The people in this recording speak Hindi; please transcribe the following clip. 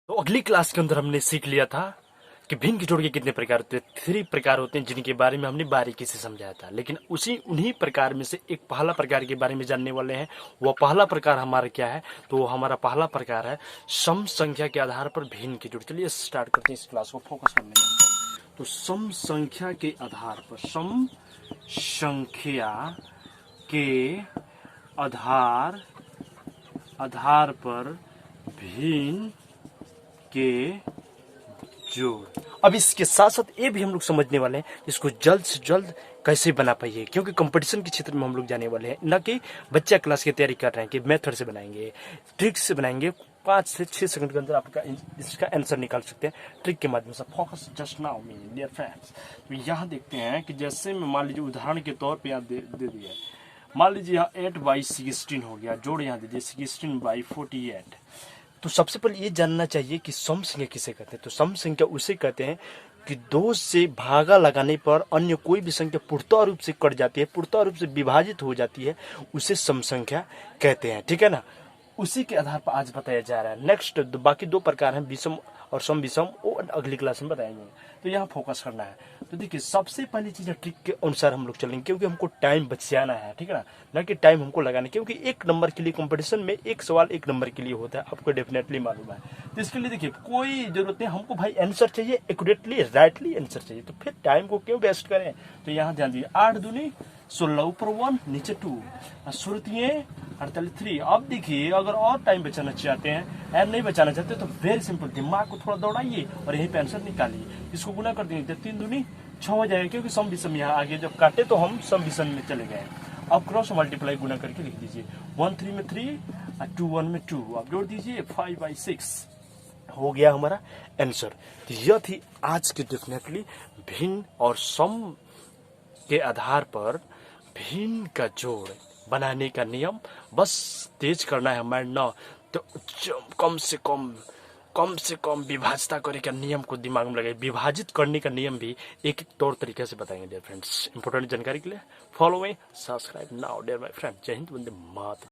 तो अगली क्लास के अंदर हमने सीख लिया था कि भिन्न के जोड़ के कितने प्रकार होते हैं। 3 प्रकार होते हैं जिनके बारे में हमने बारीकी से समझाया था। लेकिन उन्हीं प्रकार में से एक पहला प्रकार के बारे में जानने वाले हैं। वह पहला प्रकार हमारा क्या है? तो हमारा पहला प्रकार है सम संख्या के आधार पर भिन्न के जोड़। चलिए स्टार्ट करते हैं इस क्लास को, फोकस करने में। तो सम संख्या के आधार पर, सम संख्या के आधार पर भिन्न के जोड़। अब इसके साथ साथ ये भी हम लोग समझने वाले हैं इसको जल्द से जल्द कैसे बना पाइए, क्योंकि कंपटीशन के क्षेत्र में हम लोग जाने वाले हैं, न कि बच्चा क्लास की तैयारी कर रहे हैं कि मेथड से बनाएंगे, ट्रिक से बनाएंगे। 5 से 6 सेकंड के अंदर आपका इसका आंसर निकाल सकते हैं ट्रिक के माध्यम से। Focus just now me dear friends. तो यहाँ देखते हैं कि जैसे मैं मान लीजिए उदाहरण के तौर पर यहाँ दे दिया है। मान लीजिए यहाँ 8/16 हो गया, जोड़ यहाँ दीजिए 16/48। तो सबसे पहले ये जानना चाहिए कि सम संख्या किसे कहते हैं। तो सम संख्या उसे कहते हैं कि 2 से भागा लगाने पर अन्य कोई भी संख्या पूर्णतः रूप से कट जाती है, पूर्णतः रूप से विभाजित हो जाती है, उसे सम संख्या कहते हैं। ठीक है ना? उसी के आधार पर आज बताया जा रहा है। नेक्स्ट बाकी 2 प्रकार हैं, विषम और सम विषम, वो अगली क्लास में बताएंगे। तो यहाँ फोकस करना है। तो देखिए सबसे पहली चीज ट्रिक के अनुसार हम लोग चलेंगे, क्योंकि हमको टाइम बचाना है। ठीक है ना? ना कि टाइम हमको लगाना, क्योंकि 1 नंबर के लिए कंपटीशन में एक सवाल 1 नंबर के लिए होता है, आपको डेफिनेटली मालूम है। तो इसके लिए देखिए कोई जरूरत नहीं, हमको भाई आंसर चाहिए, एक्यूरेटली राइटली आंसर चाहिए। तो फिर टाइम को क्यों वेस्ट करें? तो यहाँ ध्यान दीजिए 8 दूनी 16, ऊपर 1 नीचे 2, सुरतिये 48 3। अब देखिए अगर और टाइम बचाना चाहते हैं या नहीं बचाना चाहते तो वेरी सिंपल, दिमाग को थोड़ा दौड़ाइए और यहीं पे आंसर निकालिए। इसको गुना कर देंगे 3 दूनी 6 हो जाएगा, क्योंकि सम विषम यहाँ आगे जब काटे तो हम सम विषम में चले गए। अब क्रॉस मल्टीप्लाई गुना करके लिख दीजिए। 1 3 में 3 और 2 1 में 2। अब जोड़ दीजिए 5/6 हो गया हमारा आंसर। तो यह थी आज की डेफिनेटली भिन्न और सम के आधार पर भिन्न का जोड़ बनाने का नियम। बस तेज करना है हमारे न तो कम से कम विभाजता करे का नियम को दिमाग में लगाए। विभाजित करने का नियम भी एक एक तौर तरीके से बताएंगे डियर फ्रेंड्स। इंपोर्टेंट जानकारी के लिए follow me, subscribe now dear my friend. जय हिंद, वंदे मातरम।